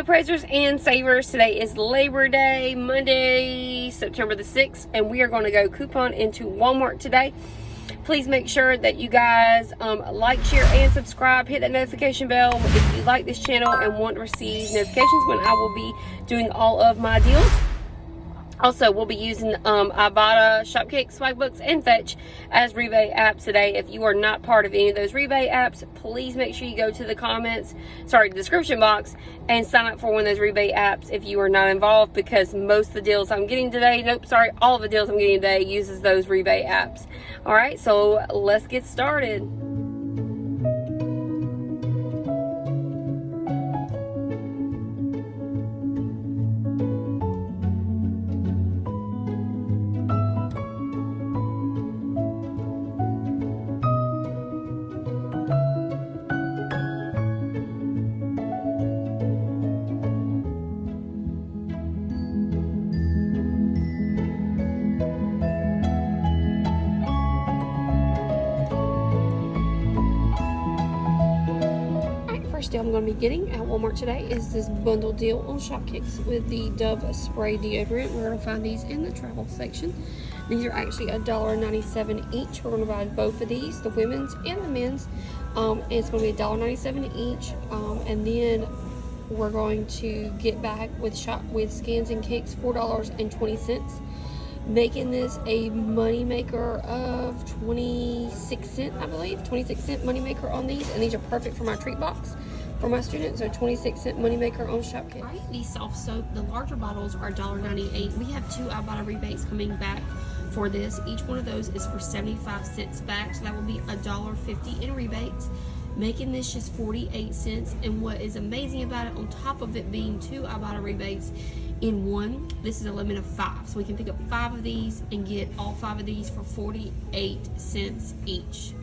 Hello praisers and savers. Today is Labor Day, Monday, September the 6th, and we are going to go coupon into Walmart today. Please make sure that you guys like, share, and subscribe. Hit that notification bell if you like this channel and want to receive notifications when I will be doing all of my deals. Also, we'll be using IBOTTA, Shopkicks, Swagbucks, and Fetch as rebate apps today. If you are not part of any of those rebate apps, please make sure you go to the description box and sign up for one of those rebate apps if you are not involved, because most of the deals I'm getting today, all of the deals I'm getting today uses those rebate apps. All right, so let's get started. First deal I'm going to be getting at Walmart today is this bundle deal on Shopkicks with the Dove spray deodorant. We're going to find these in the travel section. These are actually $1.97 each. We're going to buy both of these, the women's and the men's. It's going to be $1.97 each. And then we're going to get back with Scans and Kicks, $4.20. Making this a money maker of 26 cents, I believe. 26 cent money maker on these, and these are perfect for my treat box for my students. So 26 cent money maker on Shopkick. Right, these soft soap, the larger bottles are $1.98. We have two IBOTTA rebates coming back for this. Each one of those is for 75 cents back, so that will be $1.50 in rebates, making this just 48 cents. And what is amazing about it, on top of it being two IBOTTA rebates in one, this is a limit of 5, so we can pick up 5 of these and get all 5 of these for 48 cents each.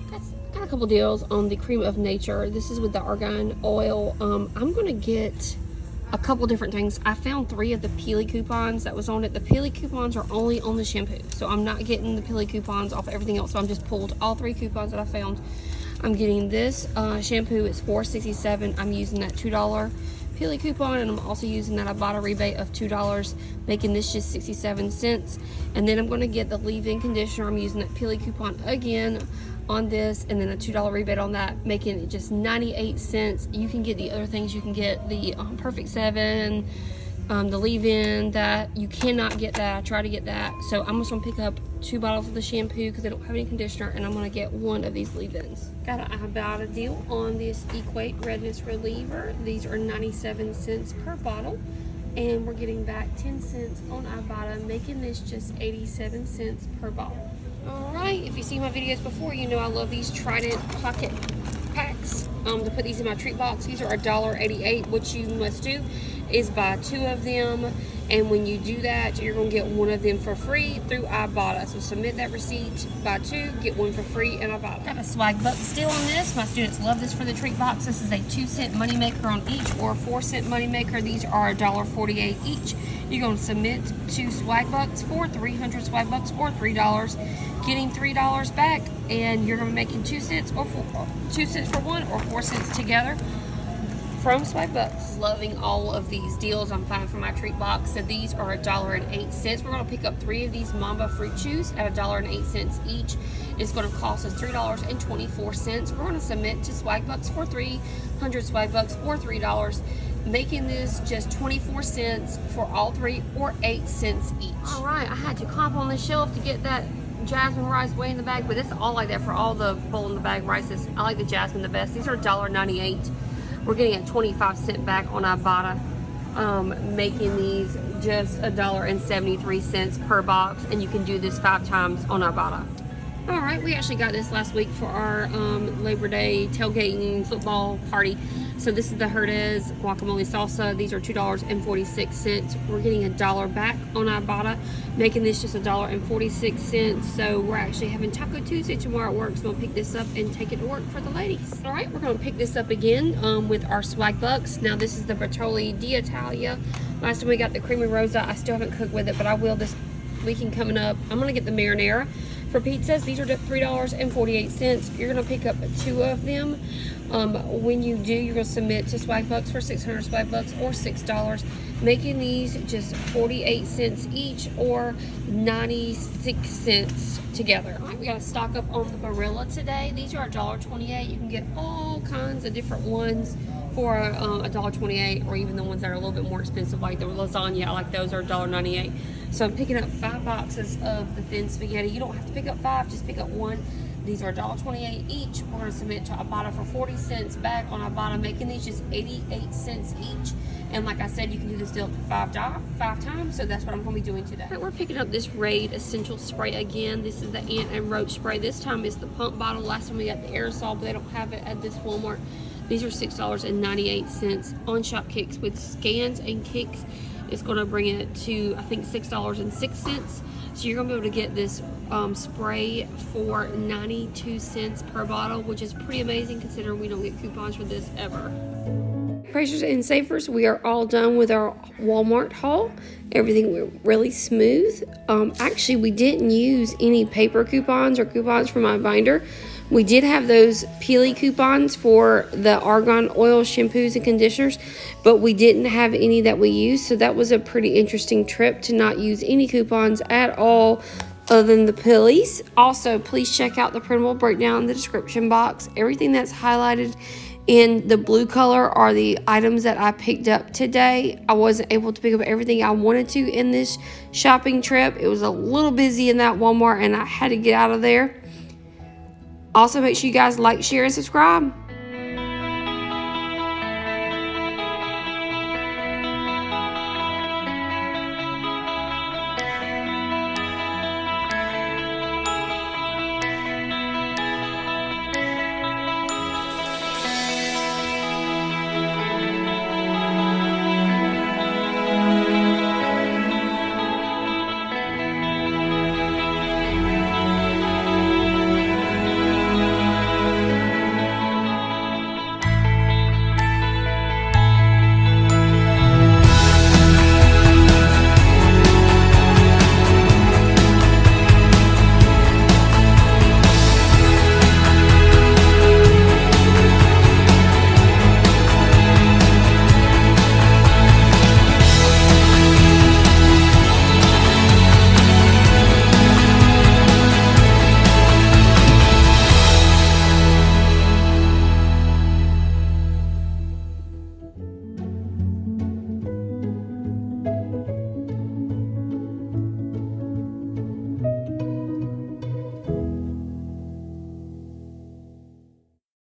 Got a couple deals on the Cream of Nature. This is with the argan oil. I'm gonna get a couple different things. I found 3 of the Peely coupons that was on it. The Peely coupons are only on the shampoo, so I'm not getting the Peely coupons off everything else. So I'm just pulled all 3 coupons that I found. I'm getting this shampoo. It's $4.67. I'm using that $2 Peely coupon, and I'm also using that IBOTTA rebate of $2, making this just 67 cents. And then I'm going to get the leave-in conditioner. I'm using that Peely coupon again on this, and then a $2 rebate on that, making it just 98 cents. You can get the other things. You can get the Perfect 7, the leave-in. That you cannot get that. I try to get that. So I'm just going to pick up 2 bottles of the shampoo because they don't have any conditioner, and I'm going to get 1 of these leave-ins. Got an IBOTTA deal on this Equate Redness Reliever. These are 97 cents per bottle, and we're getting back 10 cents on IBOTTA, making this just 87 cents per bottle. Alright, if you see my videos before, you know I love these Trident pocket packs to put these in my treat box. These are $1.88. What you must do is buy 2 of them, and when you do that, you're going to get 1 of them for free through IBOTTA. So submit that receipt, buy 2, get 1 for free in IBOTTA. Got a Swagbucks deal on this. My students love this for the treat box. This is a 2-cent money maker on each, or a 4-cent money maker. These are $1.48 each. You're going to submit to Swagbucks for 300 Swagbucks or $3, getting $3 back, and you're going to be making 2 cents or 2 cents for 1 or 4 cents together from Swagbucks. Loving all of these deals I'm finding for my treat box. So these are $1.08. We're going to pick up 3 of these Mamba fruit chews at $1.08 each. It's going to cost us $3.24. We're going to submit to Swagbucks for 300 Swagbucks or $3, making this just 24 cents for all 3 or 8 cents each. All right, I had to climb on the shelf to get that jasmine rice way in the bag, but it's all like that for all the bowl in the bag rices. I like the jasmine the best. These are $1.98. We're getting a 25 cent back on IBOTTA, making these just $1.73 per box, and you can do this 5 times on IBOTTA. All right, we actually got this last week for our Labor Day tailgating football party. So this is the Herdez guacamole salsa. These are $2.46. We're getting $1 back on IBOTTA, making this just $1.46. So we're actually having Taco Tuesday tomorrow at work. So we'll pick this up and take it to work for the ladies. All right, we're gonna pick this up again with our Swagbucks. Now this is the Bertolli d'Italia. Last time we got the Creamy Rosa. I still haven't cooked with it, but I will this weekend coming up. I'm gonna get the marinara. For pizzas, these are $3.48. You're going to pick up 2 of them. When you do, you're going to submit to Swagbucks for 600 Swagbucks or $6, making these just 48 cents each or 96 cents together. All right, we got to stock up on the Barilla today. These are $1.28. You can get all kinds of different ones for $1.28, or even the ones that are a little bit more expensive, like the lasagna. I like those, are $1.98. So I'm picking up 5 boxes of the thin spaghetti. You don't have to pick up 5, just pick up 1. These are $1.28 each. We're going to submit to IBOTTA for 40 cents back on IBOTTA, making these just 88 cents each. And like I said, you can do this deal up to 5 times, so that's what I'm going to be doing today. Right, we're picking up this Raid Essential Spray again. This is the ant and roach spray. This time it's the pump bottle. Last time we got the aerosol, but they don't have it at this Walmart. These are $6.98 on Shopkicks. With scans and kicks, it's going to bring it to, I think, $6.06. So you're going to be able to get this spray for 92 cents per bottle, which is pretty amazing considering we don't get coupons for this ever. Praisers and savers, we are all done with our Walmart haul. Everything went really smooth. Actually, we didn't use any paper coupons or coupons for my binder. We did have those Peely coupons for the argan oil shampoos and conditioners, but we didn't have any that we used. So that was a pretty interesting trip to not use any coupons at all other than the Peelys. Also, please check out the printable breakdown in the description box. Everything that's highlighted in the blue color are the items that I picked up today. I wasn't able to pick up everything I wanted to in this shopping trip. It was a little busy in that Walmart and I had to get out of there. Also, make sure you guys like, share, and subscribe.